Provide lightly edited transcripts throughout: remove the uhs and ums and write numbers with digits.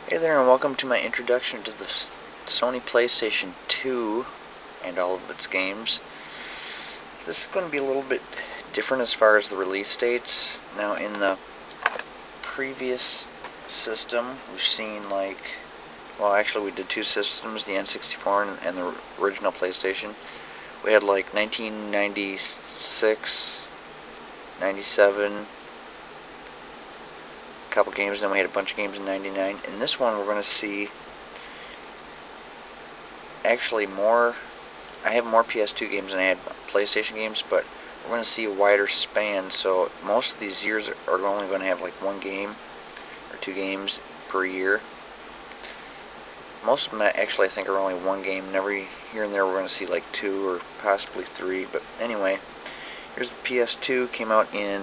Hey there, and welcome to my introduction to the Sony PlayStation 2 and all of its games. This is going to be a little bit different as far as the release dates. Now, in the previous system, we've seen actually we did two systems, the N64 and the original PlayStation. We had 1996, 97, couple games, and then we had a bunch of games in 99. In this one, we're going to see actually more. I have more PS2 games than I had PlayStation games, but we're going to see a wider span. So most of these years are only going to have one game or two games per year. Most of them actually I think are only one game, and every here and there we're going to see two or possibly three. But anyway, here's the PS2. Came out in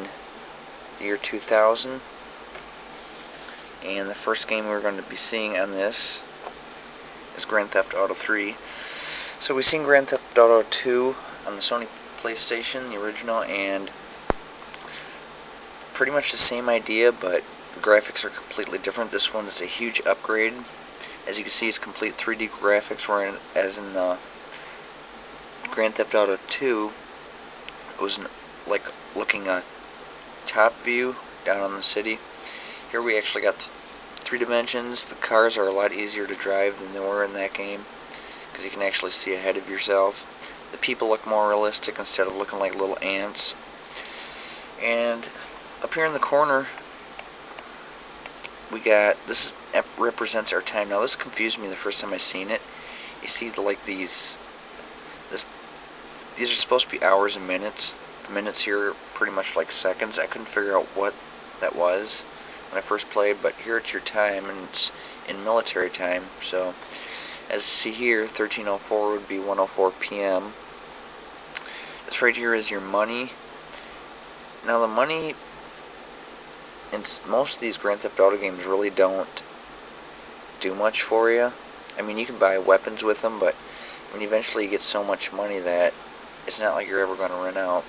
the year 2000. And the first game we're going to be seeing on this is Grand Theft Auto 3. So we've seen Grand Theft Auto 2 on the Sony PlayStation, the original, and pretty much the same idea, but the graphics are completely different. This one is a huge upgrade. As you can see, it's complete 3D graphics, whereas in the Grand Theft Auto 2, it was looking a top view down on the city. Here we actually got three dimensions. The cars are a lot easier to drive than they were in that game, because you can actually see ahead of yourself. The people look more realistic instead of looking like little ants. And up here in the corner, we got, this represents our time. Now this confused me the first time I seen it. You see these are supposed to be hours and minutes. The minutes here are pretty much like seconds. I couldn't figure out what that was when I first played, but here it's your time, and it's in military time. So as you see here, 1304 would be 1:04 p.m. This right here is your money. Now the money in most of these Grand Theft Auto games really don't do much for you. I mean, you can buy weapons with them, but eventually you get so much money that it's not like you're ever going to run out.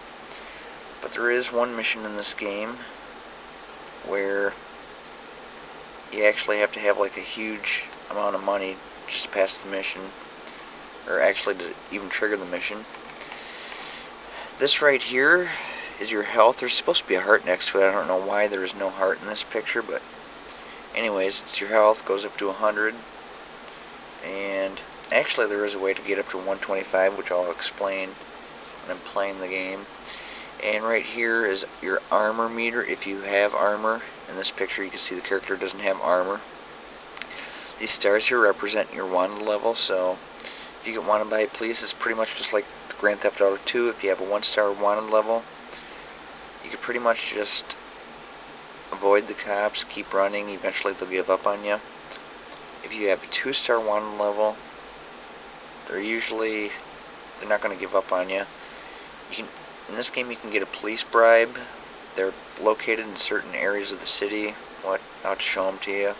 But there is one mission in this game where you actually have to have a huge amount of money just to pass the mission, or actually to even trigger the mission. This right here is your health. There's supposed to be a heart next to it. I don't know why there is no heart in this picture, but anyways, it's your health. Goes up to 100, and actually there is a way to get up to 125, which I'll explain when I'm playing the game. And right here is your armor meter, if you have armor. In this picture you can see the character doesn't have armor. These stars here represent your wanted level, so if you get wanted by police, it's pretty much just like Grand Theft Auto 2. If you have a 1-star wanted level, you can pretty much just avoid the cops, keep running, eventually they'll give up on you. If you have a 2-star wanted level, they're not going to give up on you. In this game you can get a police bribe. They're located in certain areas of the city. I'll have to show them to you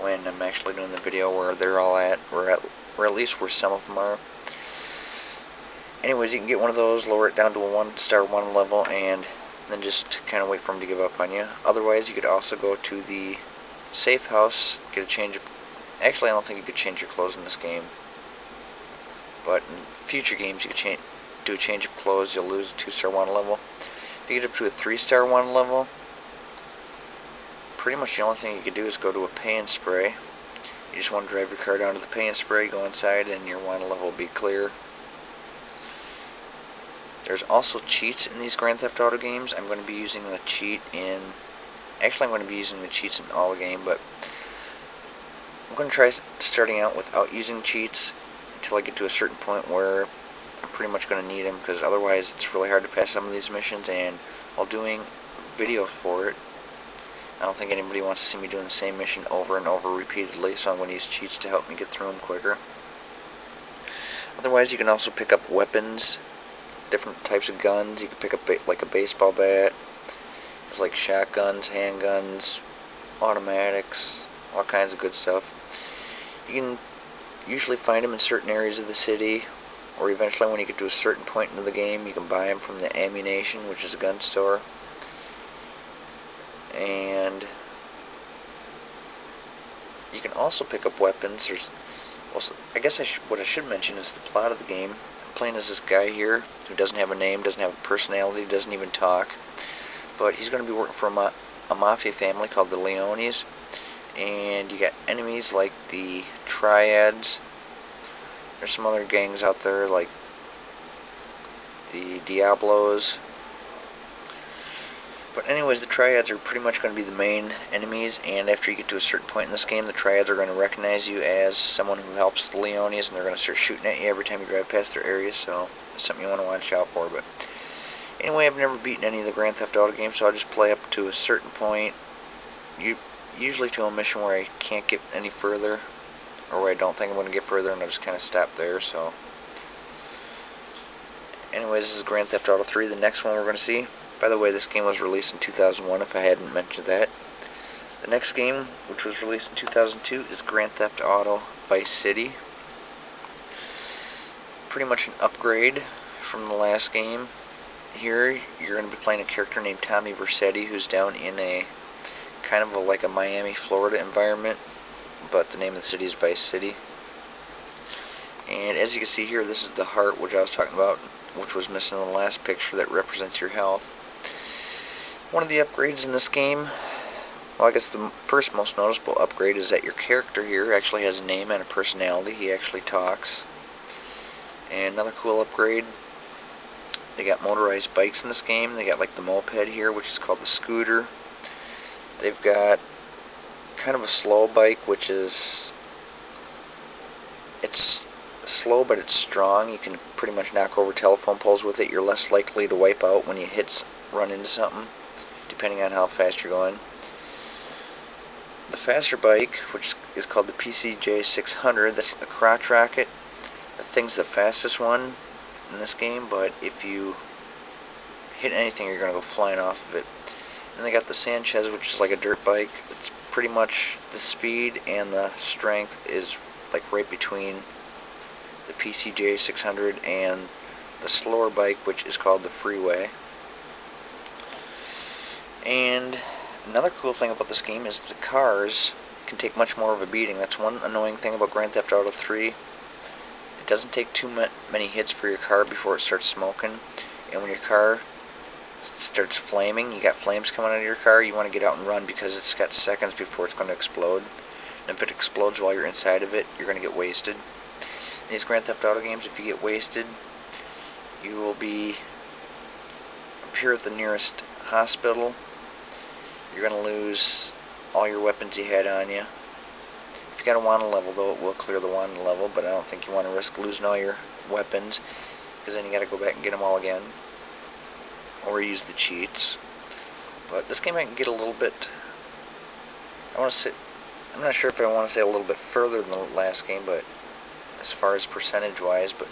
when I'm actually doing the video where they're all at, or at least where some of them are. Anyways, you can get one of those, lower it down to a 1-star one level, and then just kind of wait for them to give up on you. Otherwise, you could also go to the safe house, get a change of... Actually, I don't think you could change your clothes in this game, but in future games you could do a change of clothes. You'll lose a 2-star one level. To get up to a 3-star one level, pretty much the only thing you can do is go to a pay and spray. You just want to drive your car down to the pay and spray, go inside, and your one level will be clear. There's also cheats in these Grand Theft Auto games. I'm going to be using the cheat in... Actually, I'm going to be using the cheats in all the game, but I'm going to try starting out without using cheats until I get to a certain point where I'm pretty much going to need them, because otherwise it's really hard to pass some of these missions, and while doing video for it, I don't think anybody wants to see me doing the same mission over and over repeatedly, so I'm going to use cheats to help me get through them quicker. Otherwise, you can also pick up weapons, different types of guns. You can pick up a baseball bat. There's shotguns, handguns, automatics, all kinds of good stuff. You can usually find them in certain areas of the city, or eventually when you get to a certain point into the game, you can buy them from the Ammunition, which is a gun store. And You can also pick up weapons. Well, I guess what I should mention is the plot of the game. I'm playing as this guy here who doesn't have a name, doesn't have a personality, doesn't even talk. But he's going to be working for a mafia family called the Leones. And you got enemies like the Triads. There's some other gangs out there like the Diablos. But anyways, the Triads are pretty much going to be the main enemies, and after you get to a certain point in this game, the Triads are going to recognize you as someone who helps the Leones, and they're going to start shooting at you every time you drive past their area, so that's something you want to watch out for. But anyway, I've never beaten any of the Grand Theft Auto games, so I'll just play up to a certain point, usually to a mission where I can't get any further, or where I don't think I'm going to get further, and I'll just kind of stop there. So anyways, this is Grand Theft Auto 3, the next one we're going to see. By the way, this game was released in 2001, if I hadn't mentioned that. The next game, which was released in 2002, is Grand Theft Auto Vice City. Pretty much an upgrade from the last game. Here, you're going to be playing a character named Tommy Vercetti, who's down in a kind of like a Miami, Florida environment, but the name of the city is Vice City. And as you can see here, this is the heart, which I was talking about, which was missing in the last picture, that represents your health. One of the upgrades in this game, well, I guess the first most noticeable upgrade is that your character here actually has a name and a personality. He actually talks. And another cool upgrade, they got motorized bikes in this game. They got like the moped here, which is called the scooter. They've got kind of a slow bike, which is, it's slow but it's strong. You can pretty much knock over telephone poles with it. You're less likely to wipe out when you run into something, depending on how fast you're going. The faster bike, which is called the PCJ 600, that's a crotch rocket. That thing's the fastest one in this game, but if you hit anything, you're going to go flying off of it. And they got the Sanchez, which is like a dirt bike. It's pretty much the speed and the strength is like right between the PCJ 600 and the slower bike, which is called the Freeway. And another cool thing about this game is the cars can take much more of a beating. That's one annoying thing about Grand Theft Auto 3. It doesn't take too many hits for your car before it starts smoking. And when your car starts flaming, you got flames coming out of your car, you want to get out and run because it's got seconds before it's going to explode. And if it explodes while you're inside of it, you're going to get wasted. In these Grand Theft Auto games, if you get wasted, you will appear at the nearest hospital. You're going to lose all your weapons you had on you. If you got a wanted level, though, it will clear the wanted level, but I don't think you want to risk losing all your weapons, because then you got to go back and get them all again, or use the cheats. But this game I can get a little bit, I'm not sure if I want to say a little bit further than the last game, but as far as percentage wise, but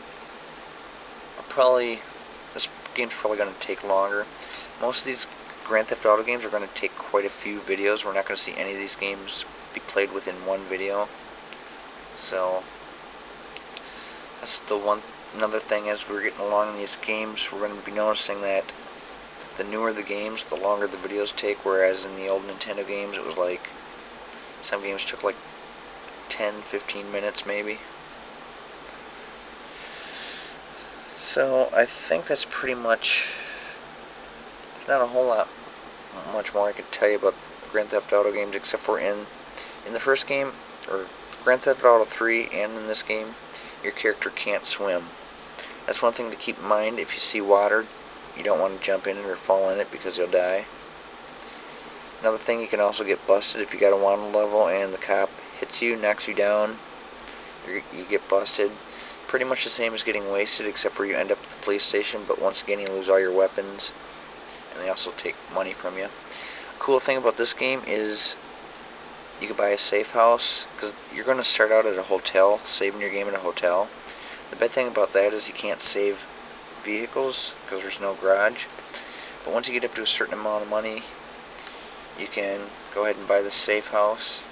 this game's probably going to take longer. Most of these Grand Theft Auto games are going to take quite a few videos. We're not going to see any of these games be played within one video. So that's another thing, as we're getting along in these games, we're going to be noticing that the newer the games, the longer the videos take, whereas in the old Nintendo games it was like, some games took like 10-15 minutes maybe. So I think that's pretty much, not a whole lot much more I could tell you about Grand Theft Auto games, except for in the first game, or Grand Theft Auto 3, and in this game, your character can't swim. That's one thing to keep in mind. If you see water, you don't want to jump in it or fall in it because you'll die. Another thing, you can also get busted if you got a wanted level and the cop hits you, knocks you down, you get busted. Pretty much the same as getting wasted, except for you end up at the police station, but once again you lose all your weapons, and they also take money from you. Cool thing about this game is you can buy a safe house, because you're going to start out at a hotel, saving your game in a hotel. The bad thing about that is you can't save vehicles because there's no garage, but once you get up to a certain amount of money, you can go ahead and buy the safe house.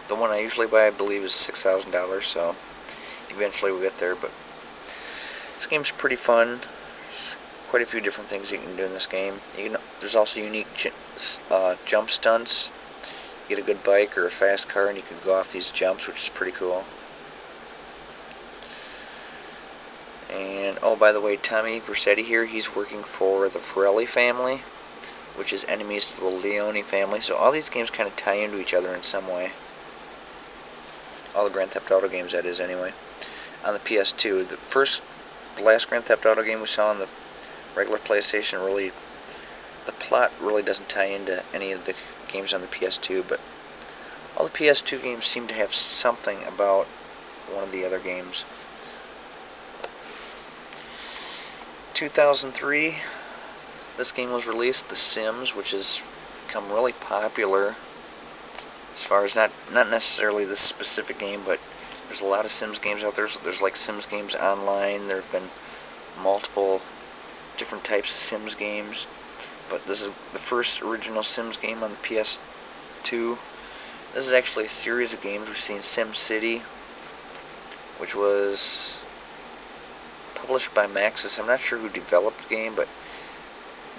The one I usually buy, I believe, is $6,000, so eventually we'll get there. But this game's pretty fun. There's quite a few different things you can do in this game. There's also unique jump stunts. get a good bike or a fast car and you can go off these jumps, which is pretty cool. And, oh, by the way, Tommy Vercetti here, he's working for the Farrelly family, which is enemies to the Leone family. So all these games kind of tie into each other in some way. All the Grand Theft Auto games, that is, anyway. On the PS2, the last Grand Theft Auto game we saw on the regular PlayStation, really, the plot really doesn't tie into any of the games on the PS2, but all the PS2 games seem to have something about one of the other games. 2003, this game was released, The Sims, which has become really popular as far as not necessarily this specific game, but there's a lot of Sims games out there. So there's like Sims games online. There have been multiple different types of Sims games, but this is the first original Sims game on the PS2. This is actually a series of games. We've seen Sim City, which was published by Maxis. I'm not sure who developed the game, but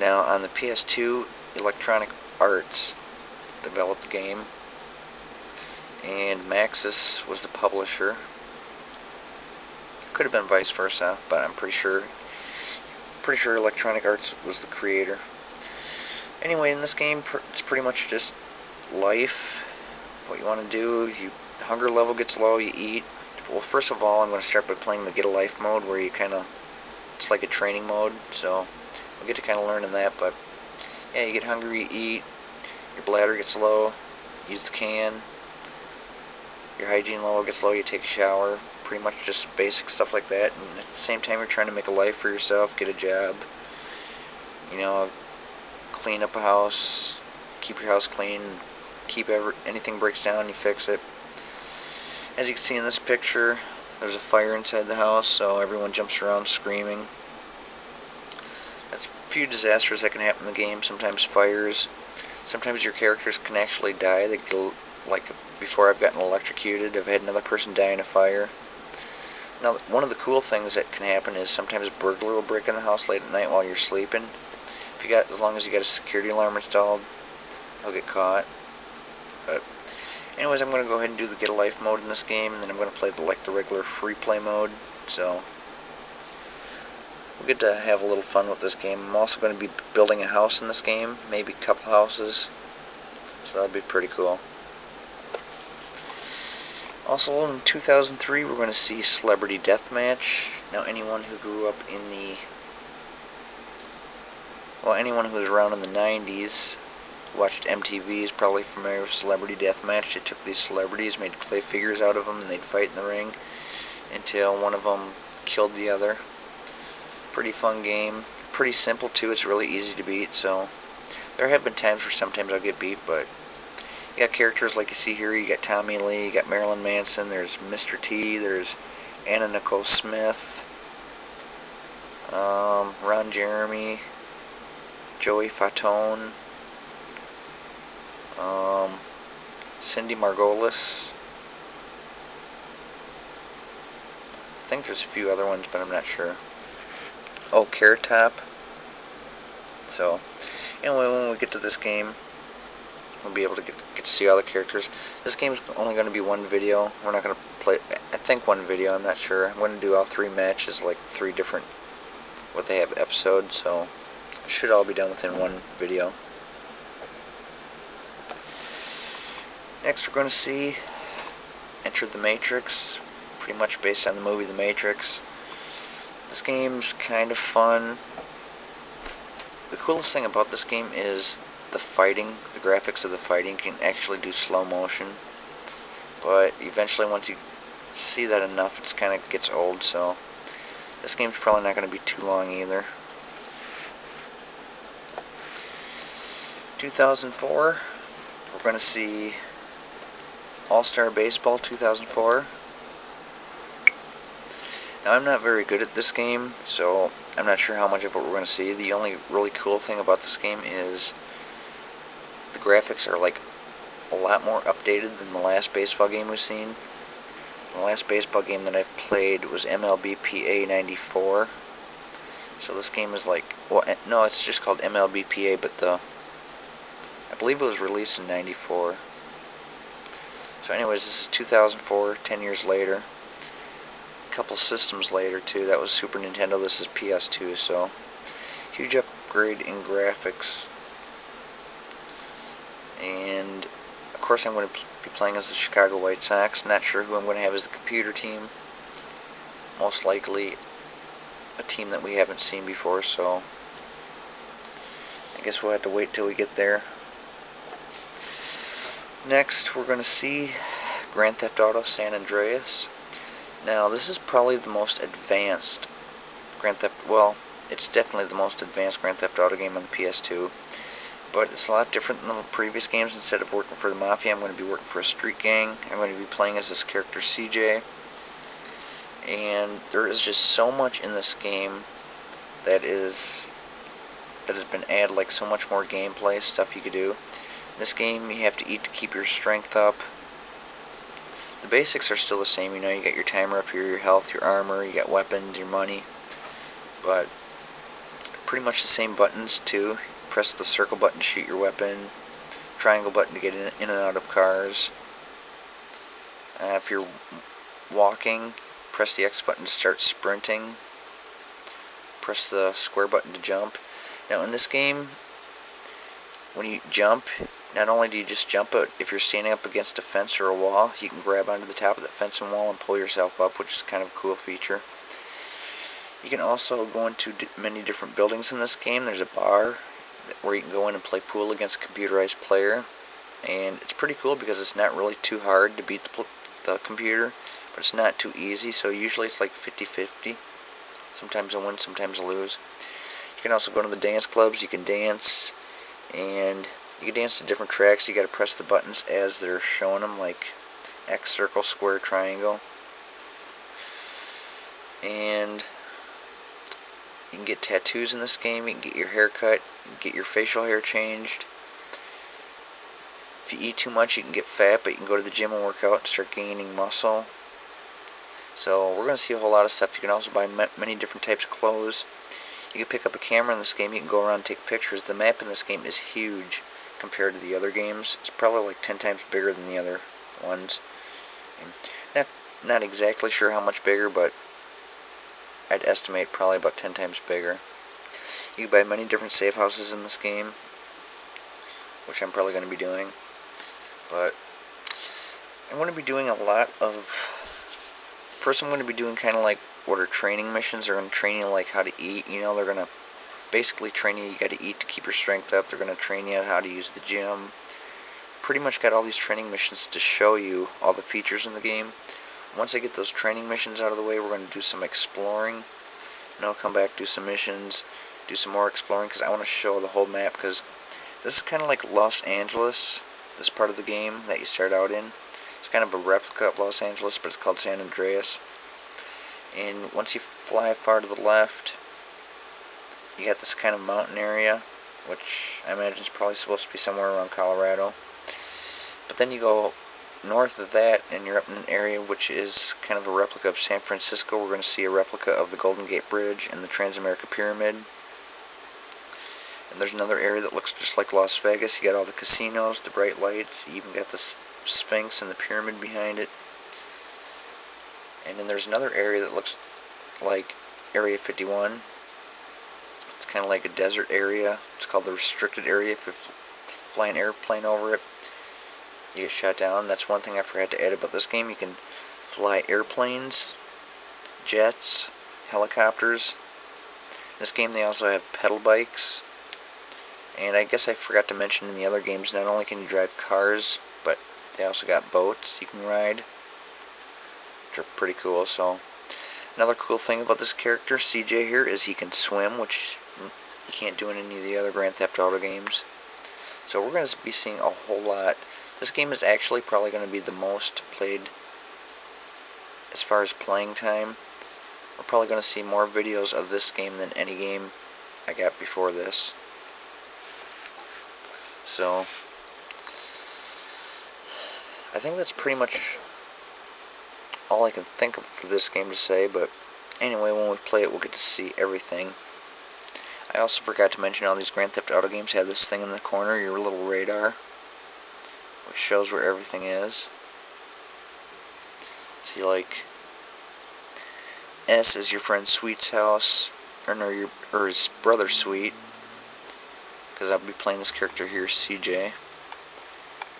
now on the PS2, Electronic Arts developed the game, and Maxis was the publisher. Could have been vice versa, but I'm pretty sure Electronic Arts was the creator. Anyway, in this game, it's pretty much just life. What you want to do, hunger level gets low, you eat. Well, first of all, I'm going to start by playing the Get a Life mode, where you it's like a training mode, so we'll get to kind of learning that, but yeah, you get hungry, you eat, your bladder gets low, use the can, your hygiene level gets low, you take a shower, pretty much just basic stuff like that, and at the same time you're trying to make a life for yourself, get a job, clean up a house, keep your house clean, anything breaks down, you fix it. As you can see in this picture, there's a fire inside the house, so everyone jumps around screaming. There's a few disasters that can happen in the game, sometimes fires. Sometimes your characters can actually die. Like before, I've gotten electrocuted. I've had another person die in a fire. Now, one of the cool things that can happen is sometimes a burglar will break in the house late at night while you're sleeping. As long as you got a security alarm installed, he'll get caught. But anyways, I'm going to go ahead and do the Get a Life mode in this game, and then I'm going to play the regular free play mode, so we'll get to have a little fun with this game. I'm also going to be building a house in this game, maybe a couple houses, so that'll be pretty cool. Also in 2003, we're going to see Celebrity Deathmatch. Now, anyone who grew up anyone who was around in the 90s, watched MTV, is probably familiar with Celebrity Deathmatch. They took these celebrities, made clay figures out of them, and they'd fight in the ring until one of them killed the other. Pretty fun game. Pretty simple too. It's really easy to beat. So there have been times where sometimes I'll get beat, but you got characters like you see here. You got Tommy Lee, you got Marilyn Manson, there's Mr. T, there's Anna Nicole Smith, Ron Jeremy, Joey Fatone, Cindy Margolis. I think there's a few other ones, but I'm not sure. Oh, Carrot Top. So, anyway, when we get to this game, we'll be able to get to see all the characters. This game's only going to be one video. We're not going to play, I think one video, I'm not sure. I'm going to do all 3 matches, like 3 different, what they have episodes, so it should all be done within one video. Next we're going to see Enter the Matrix, pretty much based on the movie The Matrix. This game's kind of fun. The coolest thing about this game is the fighting. The graphics of the fighting can actually do slow motion, but eventually once you see that enough, it kind of gets old, so this game's probably not going to be too long either. 2004, we're going to see All-Star Baseball 2004. Now, I'm not very good at this game, so I'm not sure how much of it we're going to see. The only really cool thing about this game is the graphics are like a lot more updated than the last baseball game we've seen. The last baseball game that I've played was MLBPA 94. So this game is like, well, no, it's just called MLBPA, but I believe it was released in 94. So anyways, this is 2004, 10 years later. A couple systems later too. That was Super Nintendo, this is PS2, so huge upgrade in graphics. And of course I'm going to be playing as the Chicago White Sox. Not sure who I'm going to have as the computer team. Most likely a team that we haven't seen before, so I guess we'll have to wait till we get there. Next, we're going to see Grand Theft Auto San Andreas. Now, this is probably the most advanced Grand Theft, well, it's definitely the most advanced Grand Theft Auto game on the PS2, but it's a lot different than the previous games. Instead of working for the Mafia, I'm going to be working for a street gang. I'm going to be playing as this character CJ, and there is just so much in this game that has been added, like so much more gameplay stuff you could do. In this game, you have to eat to keep your strength up. The basics are still the same, you know, you got your timer up here, your health, your armor, you got weapons, your money, but pretty much the same buttons too. Press the circle button to shoot your weapon, triangle button to get in and out of cars. If you're walking, press the X button to start sprinting, press the square button to jump. Now in this game, when you jump, not only do you just jump, but if you're standing up against a fence or a wall, you can grab onto the top of that fence and wall and pull yourself up, which is kind of a cool feature. You can also go into many different buildings in this game. There's a bar where you can go in and play pool against a computerized player, and it's pretty cool because it's not really too hard to beat the computer, but it's not too easy, so usually it's like 50-50. Sometimes I win, sometimes I lose. You can also go to the dance clubs. You can dance, and you can dance to different tracks. You got to press the buttons as they're showing them, like X, circle, square, triangle. And you can get tattoos in this game. You can get your hair cut, get your facial hair changed. If you eat too much, you can get fat, but you can go to the gym and work out and start gaining muscle. So we're going to see a whole lot of stuff. You can also buy many different types of clothes. You can pick up a camera in this game. You can go around and take pictures. The map in this game is huge compared to the other games. It's probably like 10 times bigger than the other ones. And not exactly sure how much bigger, but I'd estimate probably about 10 times bigger. You can buy many different safe houses in this game, which I'm probably going to be doing. But I'm going to be doing a lot of... First, I'm going to be doing kind of like what are training missions. They're going to train you like how to eat. You know, they're going to basically train you. You got to eat to keep your strength up. They're going to train you on how to use the gym. Pretty much got all these training missions to show you all the features in the game. Once I get those training missions out of the way, we're going to do some exploring. And I'll come back, do some missions, do some more exploring, because I want to show the whole map, because this is kind of like Los Angeles, this part of the game that you start out in. It's kind of a replica of Los Angeles, but it's called San Andreas. And once you fly far to the left, you got this kind of mountain area, which I imagine is probably supposed to be somewhere around Colorado. But then you go north of that, and you're up in an area which is kind of a replica of San Francisco. We're going to see a replica of the Golden Gate Bridge and the Transamerica Pyramid. And there's another area that looks just like Las Vegas. You got all the casinos, the bright lights. You even got the Sphinx and the pyramid behind it. And then there's another area that looks like Area 51. It's kind of like a desert area. It's called the restricted area. If you fly an airplane over it, you get shot down. That's one thing I forgot to add about this game. You can fly airplanes, jets, helicopters. In this game they also have pedal bikes. And I guess I forgot to mention in the other games, not only can you drive cars, but they also got boats you can ride, which are pretty cool. So another cool thing about this character, CJ here, is he can swim, which you can't do in any of the other Grand Theft Auto games. So we're going to be seeing a whole lot. This game is actually probably going to be the most played as far as playing time. We're probably going to see more videos of this game than any game I got before this. So I think that's pretty much all I can think of for this game to say, but anyway, when we play it, we'll get to see everything. I also forgot to mention all these Grand Theft Auto games have this thing in the corner, your little radar, which shows where everything is. See, like, S is your friend Sweet's house, or no, or his brother Sweet, because I'll be playing this character here, CJ.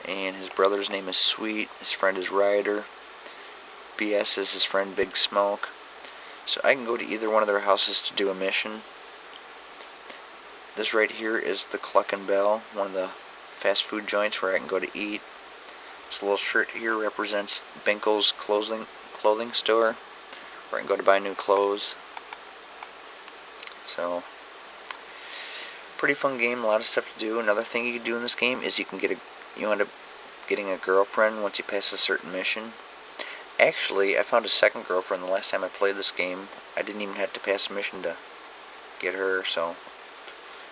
And his brother's name is Sweet, his friend is Ryder. BS is his friend Big Smoke. So I can go to either one of their houses to do a mission. This right here is the Cluck and Bell, one of the fast food joints where I can go to eat. This little shirt here represents Binkle's clothing store, where I can go to buy new clothes. So, pretty fun game, a lot of stuff to do. Another thing you can do in this game is you end up getting a girlfriend once you pass a certain mission. Actually, I found a second girlfriend the last time I played this game. I didn't even have to pass a mission to get her, so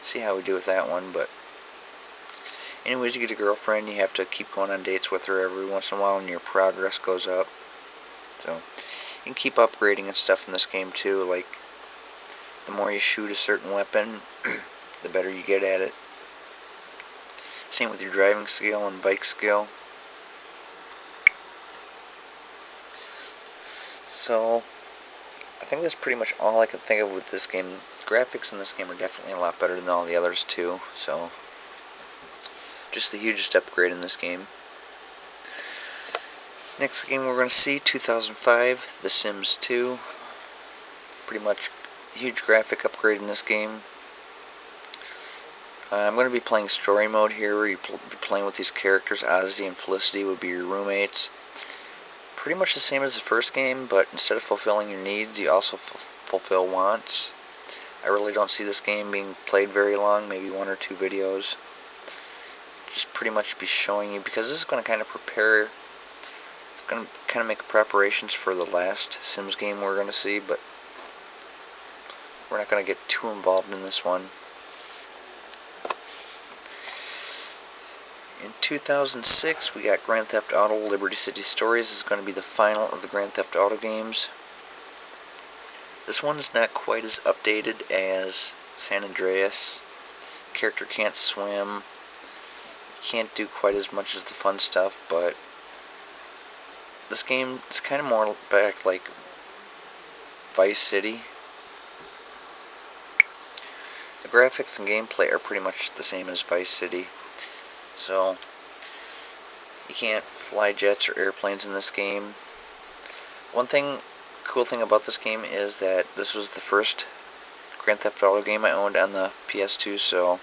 see how we do with that one. But anyways, you get a girlfriend, you have to keep going on dates with her every once in a while, and your progress goes up. So you can keep upgrading and stuff in this game too. Like, the more you shoot a certain weapon, the better you get at it. Same with your driving skill and bike skill. So, I think that's pretty much all I can think of with this game. Graphics in this game are definitely a lot better than all the others too, so just the hugest upgrade in this game. Next game we're going to see, 2005, The Sims 2. Pretty much huge graphic upgrade in this game. I'm going to be playing story mode here, where you be playing with these characters. Ozzy and Felicity would be your roommates. Pretty much the same as the first game, but instead of fulfilling your needs, you also fulfill wants. I really don't see this game being played very long, maybe 1 or 2 videos. Just pretty much be showing you, because this is going to kind of prepare, it's going to kind of make preparations for the last Sims game we're going to see, but we're not going to get too involved in this one. In 2006, we got Grand Theft Auto Liberty City Stories. This is going to be the final of the Grand Theft Auto games. This one's not quite as updated as San Andreas. Character can't swim. Can't do quite as much as the fun stuff, but this game is kind of more back like Vice City. The graphics and gameplay are pretty much the same as Vice City. So, you can't fly jets or airplanes in this game. One cool thing about this game is that this was the first Grand Theft Auto game I owned on the PS2, so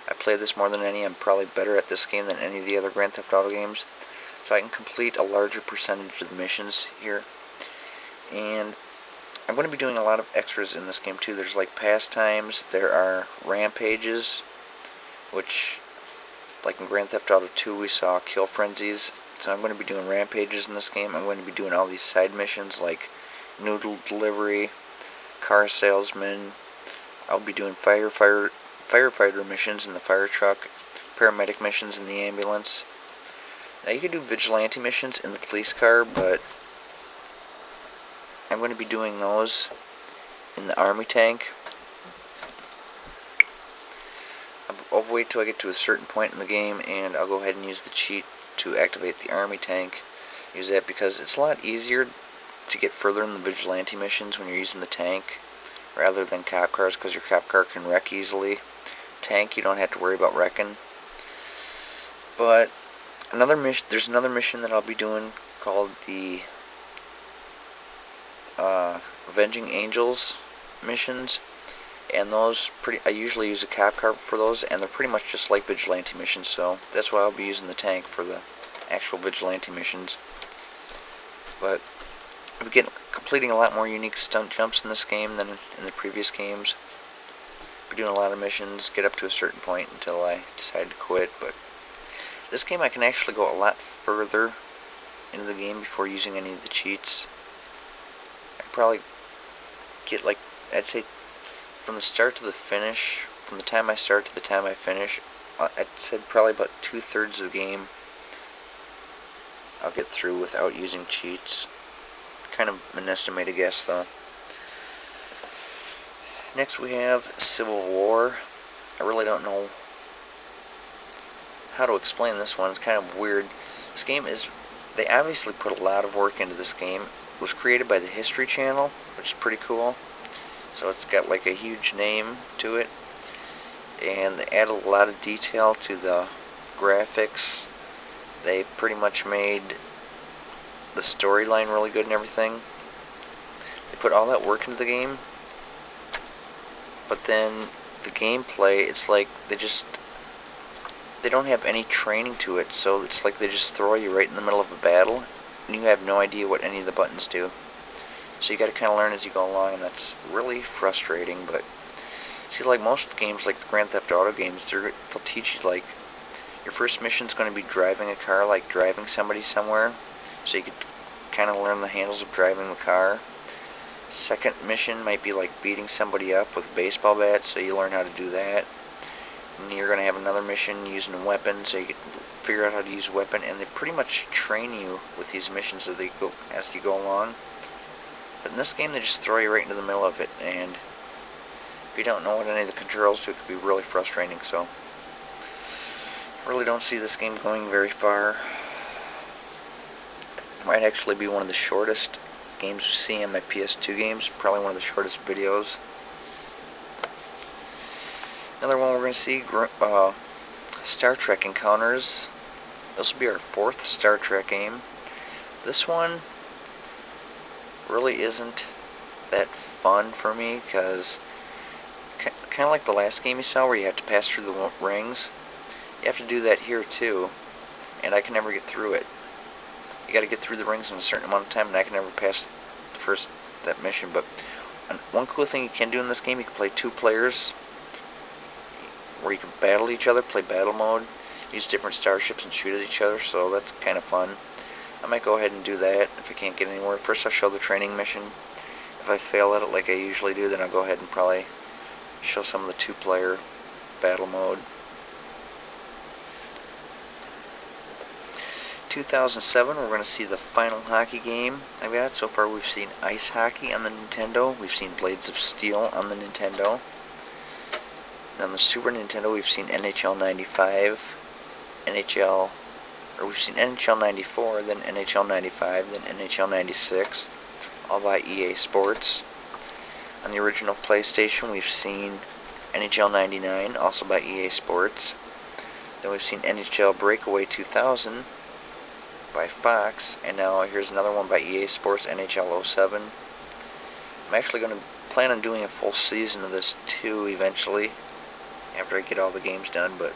I played this more than any. I'm probably better at this game than any of the other Grand Theft Auto games. So I can complete a larger percentage of the missions here. And I'm going to be doing a lot of extras in this game too. There's like pastimes, there are rampages, which, like in Grand Theft Auto 2, we saw kill frenzies. So I'm going to be doing rampages in this game. I'm going to be doing all these side missions like noodle delivery, car salesman. I'll be doing firefighter missions in the fire truck, paramedic missions in the ambulance. Now you can do vigilante missions in the police car, but I'm going to be doing those in the army tank. I'll wait till I get to a certain point in the game, and I'll go ahead and use the cheat to activate the army tank. Use that because it's a lot easier to get further in the vigilante missions when you're using the tank rather than cop cars, because your cop car can wreck easily. Tank, you don't have to worry about wrecking. But there's another mission that I'll be doing called the Avenging Angels missions. And those I usually use a cop car for those, and they're pretty much just like vigilante missions, so that's why I'll be using the tank for the actual vigilante missions. But I'll be completing a lot more unique stunt jumps in this game than in the previous games. I'll be doing a lot of missions, get up to a certain point until I decide to quit, but this game I can actually go a lot further into the game before using any of the cheats. I could probably get, like, I'd say from the start to the finish, from the time I start to the time I finish, I'd say probably about 2/3 of the game I'll get through without using cheats. Kind of an estimated guess though. Next we have Civil War. I really don't know how to explain this one. It's kind of weird. This game is they obviously put a lot of work into this game. It was created by the History Channel, which is pretty cool. So it's got like a huge name to it. And they added a lot of detail to the graphics. They pretty much made the storyline really good and everything. They put all that work into the game. But then the gameplay, it's like they don't have any training to it, so it's like they just throw you right in the middle of a battle, and you have no idea what any of the buttons do. So you got to kind of learn as you go along, and that's really frustrating. But see, like most games, like the Grand Theft Auto games, they'll teach you, like, your first mission's going to be driving a car, like driving somebody somewhere, so you could kind of learn the handles of driving the car. Second mission might be like beating somebody up with a baseball bat, so you learn how to do that. And you're going to have another mission using a weapon, so you can figure out how to use a weapon, and they pretty much train you with these missions as you go along. But in this game, they just throw you right into the middle of it, and if you don't know what any of the controls do, it could be really frustrating. So I really don't see this game going very far. It might actually be one of the shortest games we see in my PS2 games, probably one of the shortest videos. Another one we're going to see, Star Trek Encounters. This will be our 4th Star Trek game. This one really isn't that fun for me, because kind of like the last game you saw where you have to pass through the rings, you have to do that here too, and I can never get through it. You got to get through the rings in a certain amount of time, and I can never pass that mission. But one cool thing you can do in this game, you can play 2 players, where you can battle each other, play battle mode, use different starships and shoot at each other, so that's kind of fun. I might go ahead and do that if I can't get anywhere. First I'll show the training mission. If I fail at it like I usually do, then I'll go ahead and probably show some of the 2-player battle mode. 2007, we're going to see the final hockey game I've got. So far we've seen ice hockey on the Nintendo, we've seen Blades of Steel on the Nintendo, and on the Super Nintendo we've seen NHL 95, we've seen NHL 94, then NHL 95, then NHL 96, all by EA Sports. On the original PlayStation we've seen NHL 99, also by EA Sports. Then we've seen NHL Breakaway 2000 by Fox, and now here's another one by EA Sports, NHL 07. I'm actually going to plan on doing a full season of this too eventually, after I get all the games done. But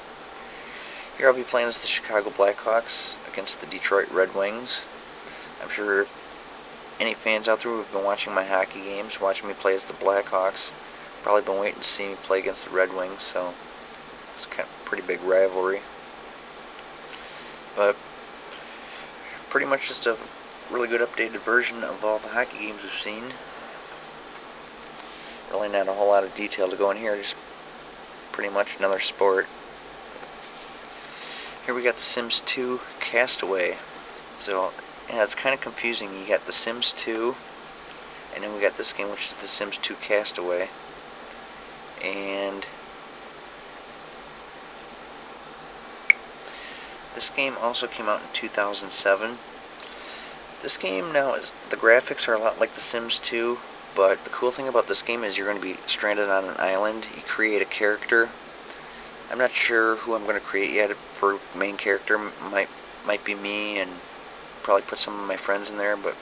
here I'll be playing as the Chicago Blackhawks against the Detroit Red Wings. I'm sure any fans out there who have been watching my hockey games, watching me play as the Blackhawks, probably been waiting to see me play against the Red Wings, so it's kind of a pretty big rivalry. But pretty much just a really good updated version of all the hockey games we've seen. Really not a whole lot of detail to go in here, just pretty much another sport. Here we got The Sims 2 Castaway. So yeah, it's kind of confusing. You got The Sims 2, and then we got this game, which is The Sims 2 Castaway. And this game also came out in 2007. This game now, the graphics are a lot like The Sims 2, but the cool thing about this game is you're going to be stranded on an island. You create a character. I'm not sure who I'm going to create yet for main character. Might be me, and probably put some of my friends in there. But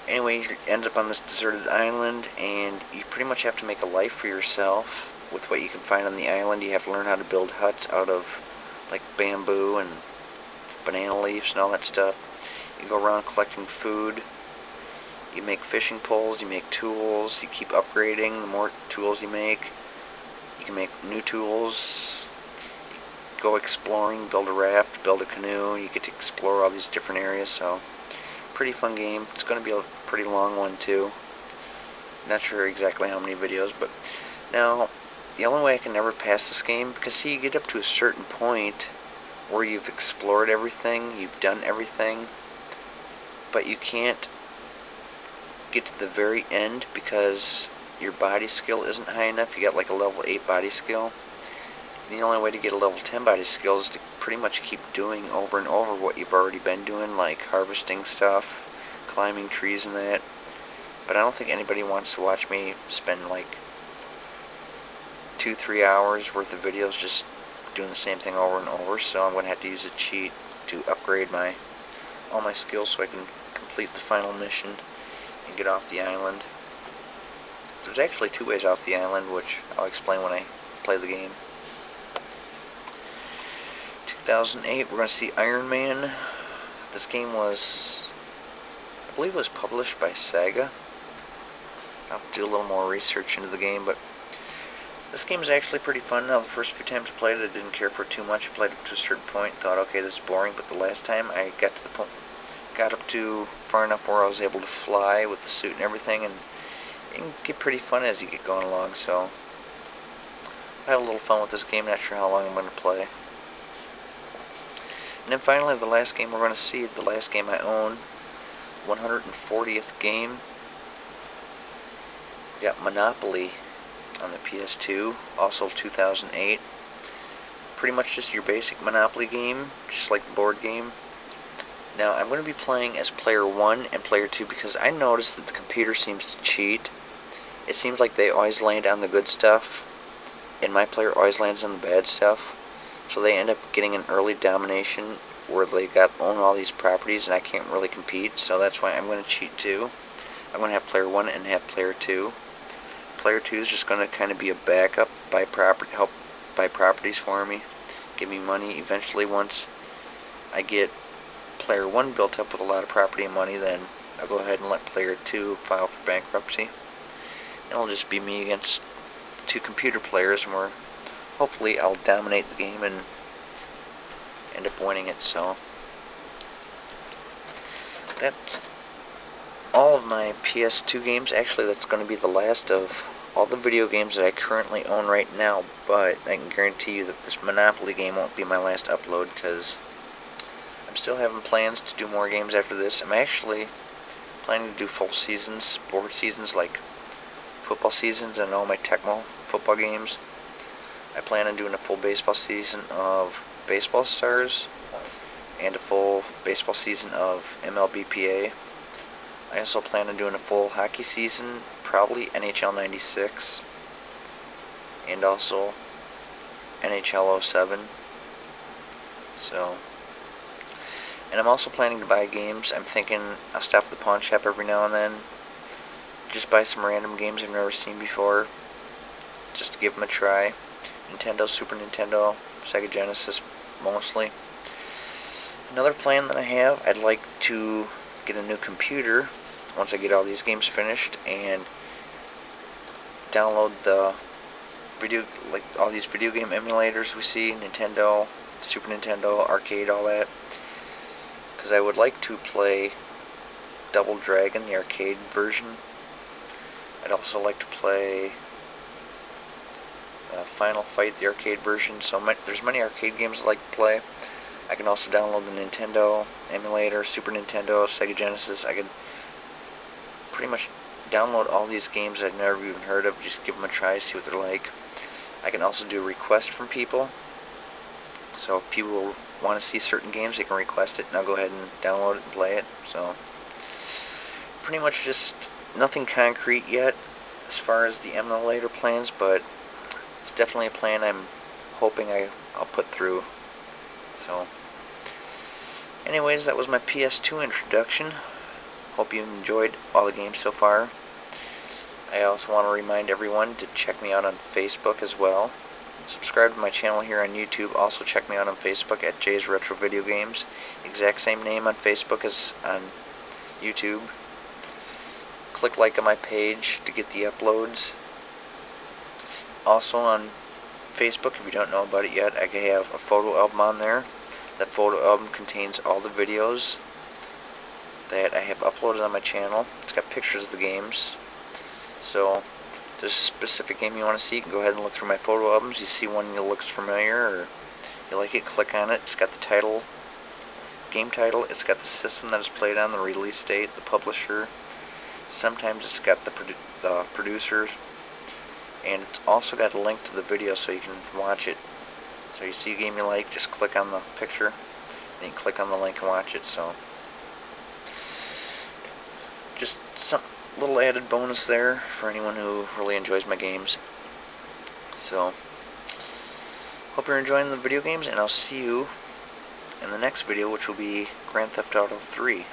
anyway, you end up on this deserted island, and you pretty much have to make a life for yourself with what you can find on the island. You have to learn how to build huts out of like bamboo and banana leaves and all that stuff. You go around collecting food. You make fishing poles, you make tools, you keep upgrading. The more tools you make, you can make new tools. You go exploring, build a raft, build a canoe. You get to explore all these different areas, so pretty fun game. It's going to be a pretty long one too. Not sure exactly how many videos, but now the only way I can never pass this game, because see, you get up to a certain point where you've explored everything, you've done everything, but you can't get to the very end because your body skill isn't high enough. You got like a level 8 body skill, the only way to get a level 10 body skill is to pretty much keep doing over and over what you've already been doing, like harvesting stuff, climbing trees and that. But I don't think anybody wants to watch me spend like 2-3 hours worth of videos just doing the same thing over and over, so I'm going to have to use a cheat to upgrade all my skills so I can complete the final mission and get off the island. There's actually 2 ways off the island, which I'll explain when I play the game. 2008, we're going to see Iron Man. This game was, I believe it was published by Sega. I'll do a little more research into the game, but this game is actually pretty fun. Now, the first few times I played it, I didn't care for it too much. I played up to a certain point, thought, okay, this is boring, but the last time I got up to far enough where I was able to fly with the suit and everything, and it can get pretty fun as you get going along, so I had a little fun with this game. Not sure how long I'm going to play. And then finally, the last game we're going to see, the last game I own, 140th game. We got Monopoly on the PS2, also 2008. Pretty much just your basic Monopoly game, just like the board game. Now, I'm going to be playing as player 1 and player 2 because I noticed that the computer seems to cheat. It seems like they always land on the good stuff, and my player always lands on the bad stuff. So they end up getting an early domination where they own all these properties and I can't really compete. So that's why I'm going to cheat too. I'm going to have player 1 and have player 2. Player 2 is just going to kind of be a backup, help buy properties for me, give me money. Eventually, once I get player 1 built up with a lot of property and money, then I'll go ahead and let player 2 file for bankruptcy. And it'll just be me against 2 computer players, and hopefully I'll dominate the game and end up winning it. So that's all of my PS2 games. Actually, that's going to be the last of all the video games that I currently own right now, but I can guarantee you that this Monopoly game won't be my last upload because I'm still having plans to do more games after this. I'm actually planning to do full seasons, board seasons, like football seasons and all my Tecmo football games. I plan on doing a full baseball season of Baseball Stars and a full baseball season of MLBPA. I also plan on doing a full hockey season, probably NHL 96, and also NHL 07. So, and I'm also planning to buy games. I'm thinking I'll stop at the pawn shop every now and then, just buy some random games I've never seen before, just to give them a try. Nintendo, Super Nintendo, Sega Genesis mostly. Another plan that I have, I'd like to get a new computer once I get all these games finished and download all these video game emulators we see, Nintendo, Super Nintendo, arcade, all that, because I would like to play Double Dragon, the arcade version. I'd also like to play Final Fight, the arcade version. So there's many arcade games I like to play. I can also download the Nintendo emulator, Super Nintendo, Sega Genesis. I could pretty much download all these games I've never even heard of, just give them a try, see what they're like. I can also do requests from people. So if people want to see certain games, they can request it, and I'll go ahead and download it and play it. So pretty much just nothing concrete yet as far as the emulator plans, but it's definitely a plan I'm hoping I'll put through. So anyways, that was my PS2 introduction. Hope you enjoyed all the games so far. I also want to remind everyone to check me out on Facebook as well. Subscribe to my channel here on YouTube. Also check me out on Facebook at Jay's Retro Video Games. Exact same name on Facebook as on YouTube. Click like on my page to get the uploads. Also on Facebook, if you don't know about it yet, I have a photo album on there. That photo album contains all the videos that I have uploaded on my channel. It's got pictures of the games. So if there's a specific game you want to see, you can go ahead and look through my photo albums. You see one that looks familiar or you like it, click on it. It's got the title, game title. It's got the system that it's played on, the release date, the publisher. Sometimes it's got the producer, and it's also got a link to the video so you can watch it So you see a game you like, just click on the picture, then you click on the link and watch it. So just some little added bonus there for anyone who really enjoys my games. So hope you're enjoying the video games, and I'll see you in the next video, which will be Grand Theft Auto 3.